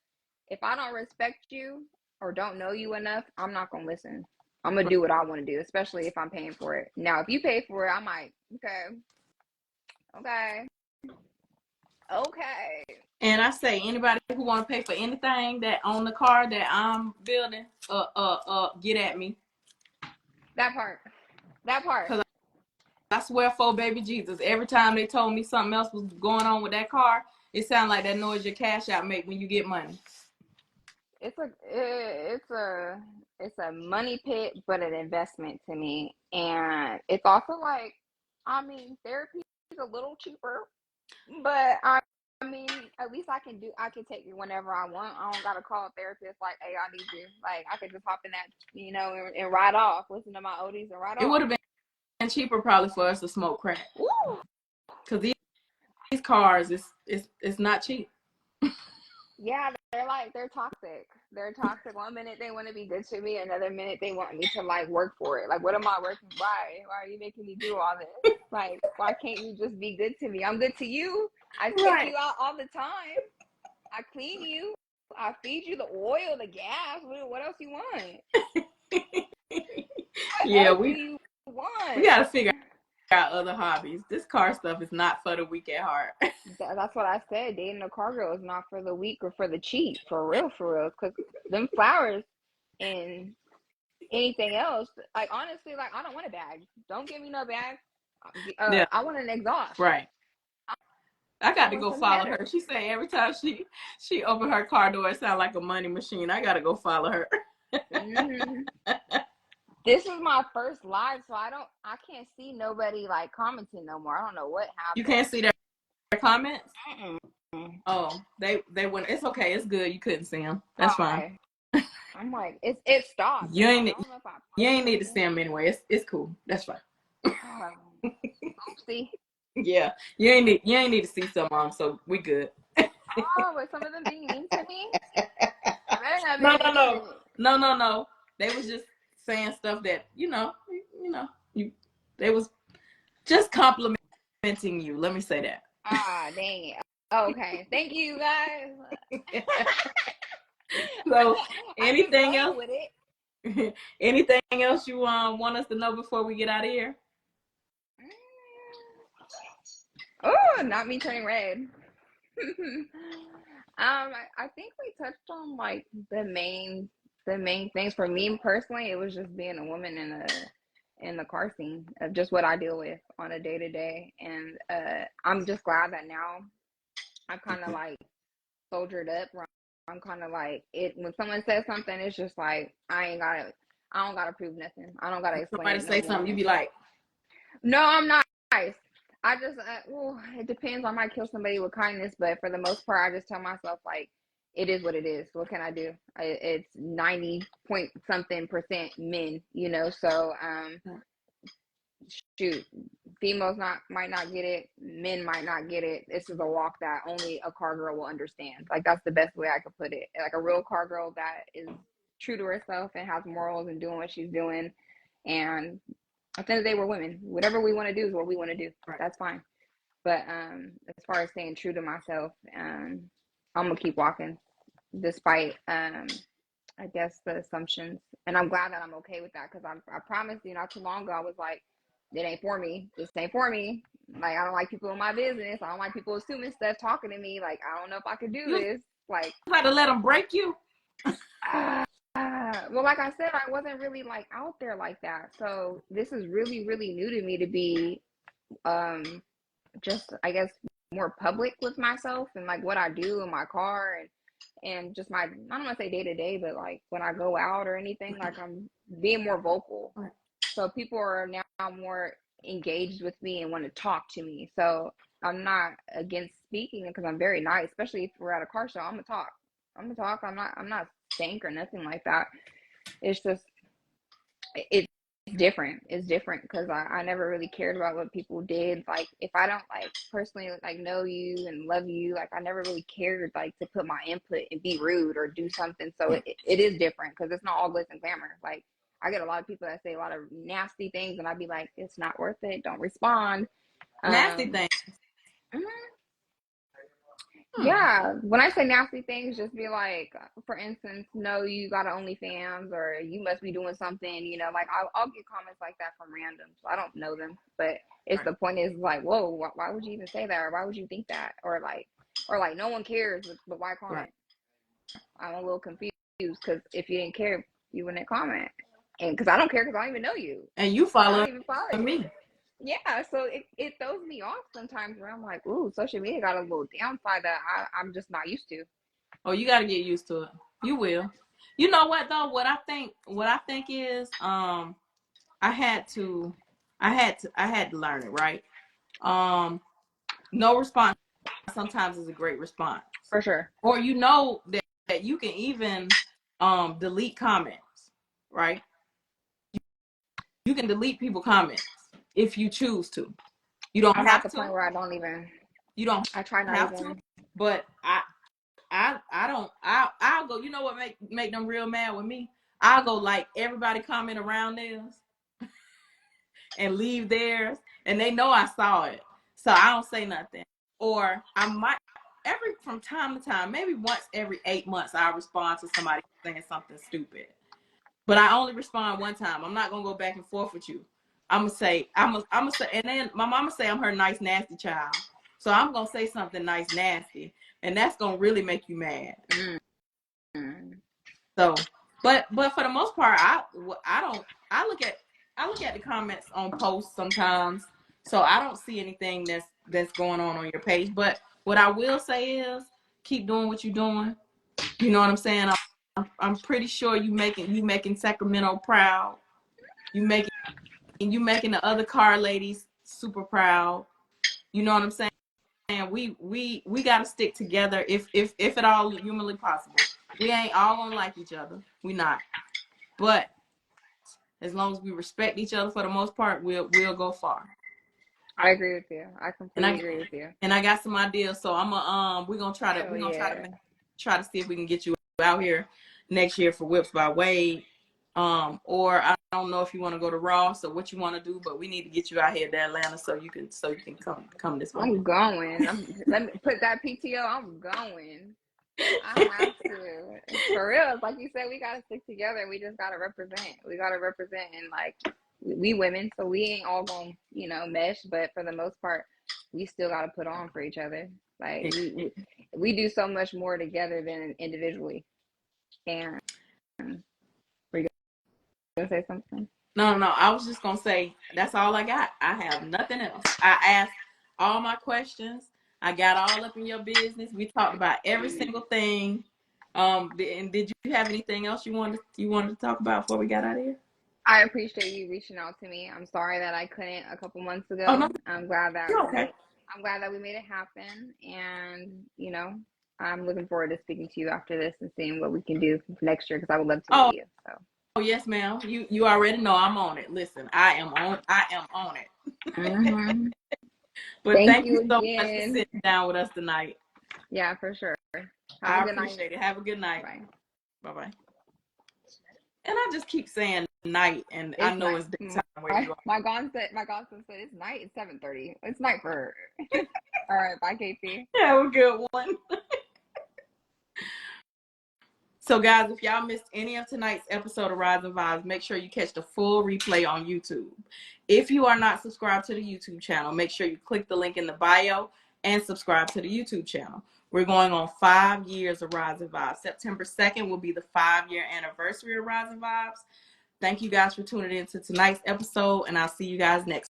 if I don't respect you or don't know you enough, I'm not gonna listen. I'm gonna do what I want to do, especially if I'm paying for it. Now, if you pay for it, I'm like, okay. And I say, anybody who want to pay for anything that on the car that I'm building, get at me. That part. Because I swear for baby Jesus, every time they told me something else was going on with that car, it sounded like that noise your cash out make when you get money. It's a money pit, but an investment to me, and it's also like, I mean, therapy is a little cheaper, but I mean, at least I can take it whenever I want. I don't gotta call a therapist like, hey, I need you. Like I could just hop in that, and ride off, listen to my oldies and ride off. It would have been cheaper probably for us to smoke crack. Because these cars, it's not cheap. Yeah, they're toxic. They're toxic. One minute they want to be good to me, another minute they want me to like work for it. Like, what am I working? Why are you making me do all this? Like, why can't you just be good to me? I'm good to you. I take you out all the time. I clean you. I feed you the oil, the gas. What else you want? Yeah, you want? We gotta figure out other hobbies. This car stuff is not for the weak at heart. That's what I said. Dating a car girl is not for the weak or for the cheap. For real. Because them flowers and anything else, like honestly, like I don't want a bag. Don't give me no bag. Yeah. I want an exhaust. Right. I got to go follow her. She say every time she open her car door, it sound like a money machine. I got to go follow her. Mm-hmm. This is my first live, so I can't see nobody like commenting no more. I don't know what happened. You can't see their comments? Mm-mm. Oh, they went. It's okay. It's good. You couldn't see them. That's fine. I'm like, it stopped. You ain't need to see them anyway. It's cool. That's fine. See. Yeah, you ain't need to see some mom, so we good. Oh, but some of them being mean to me? No. They was just saying stuff that they was just complimenting you. Let me say that. Ah, dang it. Okay, thank you guys. So, anything else? With it. Anything else you want us to know before we get out of here? Oh, not me turning red. I think we touched on like the main things for me personally. It was just being a woman in the car scene of just what I deal with on a day to day, and I'm just glad that now I'm kind of like soldiered up. I'm kind of like it when someone says something, it's just like I don't gotta prove nothing. I don't gotta explain. Somebody say something, you be like, no, I'm not nice. I just, it depends. I might kill somebody with kindness, but for the most part, I just tell myself, like, it is what it is. What can I do? It's 90 point something % men, so, shoot, females might not get it. Men might not get it. This is a walk that only a car girl will understand. Like, that's the best way I could put it. Like, a real car girl that is true to herself and has morals and doing what she's doing. And at the end of the day, we're women. Whatever we want to do is what we want to do. Right. That's fine. But as far as staying true to myself, I'm gonna keep walking, despite I guess the assumptions. And I'm glad that I'm okay with that because I promised you not too long ago I was like, it ain't for me. This ain't for me. Like I don't like people in my business. I don't like people assuming stuff, talking to me. Like I don't know if I could do this. Like you had to let them break you. Well, like I said, I wasn't really like out there like that. So this is really, really new to me to be just I guess more public with myself and like what I do in my car and and just my, I don't want to say day to day, but like when I go out or anything, like I'm being more vocal. So people are now more engaged with me and want to talk to me. So I'm not against speaking because I'm very nice, especially if we're at a car show. I'm gonna talk. I'm gonna talk. I'm not stank or nothing like that. It's just it's different. It's different because I never really cared about what people did. Like if I don't like personally like know you and love you, like I never really cared like to put my input and be rude or do something. So it is different because it's not all glitz and glamour. Like I get a lot of people that say a lot of nasty things and I'd be like, it's not worth it. Don't respond. Nasty thing. Mhm. Yeah, when I say nasty things, just be like, for instance, no, you got an OnlyFans or you must be doing something, you know, like I'll get comments like that from randoms. I don't know them, but it's the point is like, whoa, why would you even say that? Or why would you think that? Or like no one cares, but why comment? Right. I'm a little confused because if you didn't care, you wouldn't comment. And because I don't care because I don't even know you. And you I follow don't even follow you. me. Yeah, so it throws me off sometimes where I'm like, ooh, social media got a little downside that I'm just not used to. Oh, you got to get used to it. You will. You know what though? What I think is I had to learn it, right? No response sometimes is a great response. For sure. Or you know that you can even delete comments, right? You can delete people comments if you choose to. You don't I'm at have the point to. where I don't even. You don't I try not have to. even. But I don't. I'll go. You know what make them real mad with me? I'll go like everybody comment around theirs and leave theirs, and they know I saw it, so I don't say nothing. Or I might from time to time, maybe once every 8 months, I respond to somebody saying something stupid. But I only respond one time. I'm not gonna go back and forth with you. I'm gonna say, and then my mama say I'm her nice nasty child. So I'm gonna say something nice nasty, and that's gonna really make you mad. Mm. So, but for the most part, I don't. I look at the comments on posts sometimes, so I don't see anything that's going on your page. But what I will say is, keep doing what you're doing. You know what I'm saying? I'm pretty sure you making Sacramento proud. You making the other car ladies super proud. You know what I'm saying? We gotta stick together if at all humanly possible. We ain't all gonna like each other. We not. But as long as we respect each other for the most part, we'll go far. I agree with you. I And completely agree with you. I got some ideas, so we're gonna try Hell yeah. to see if we can get you out here next year for Whips by Wade. Or I don't know if you want to go to Ross or what you want to do, but we need to get you out here to Atlanta so you can come this way. I'm going. Let me put that PTO. I'm going. I have to. For real. Like you said, we gotta stick together. We just gotta represent. We gotta represent, and like we women, so we ain't all gonna mesh. But for the most part, we still gotta put on for each other. Like we do so much more together than individually. And were you gonna say something? No. I was just gonna say that's all I got. I have nothing else. I asked all my questions. I got all up in your business. We talked about every single thing. And did you have anything else you wanted to talk about before we got out of here? I appreciate you reaching out to me. I'm sorry that I couldn't a couple months Oh ago. no, I'm glad that you're okay. we made it happen, and I'm looking forward to speaking to you after this and seeing what we can do next year because I would love to meet you. So. Oh yes, ma'am. You already know I'm on it. Listen, I am on it. Mm-hmm. But Thank thank you you so much for again. sitting down with us tonight. Yeah, for sure. Have a I good night. appreciate it. Have a good night. Bye. Bye bye. And I just keep saying night, and I It's know night. it's daytime where you are. My godson said it's night. It's 7:30. It's night for her. All right. Bye, Casey. Have a good one. So, guys, if y'all missed any of tonight's episode of Rise and Vibes, make sure you catch the full replay on YouTube. If you are not subscribed to the YouTube channel, make sure you click the link in the bio and subscribe to the YouTube channel. We're going on 5 years of Rise and Vibes. September 2nd will be the 5-year anniversary of Rise and Vibes. Thank you guys for tuning in to tonight's episode, and I'll see you guys next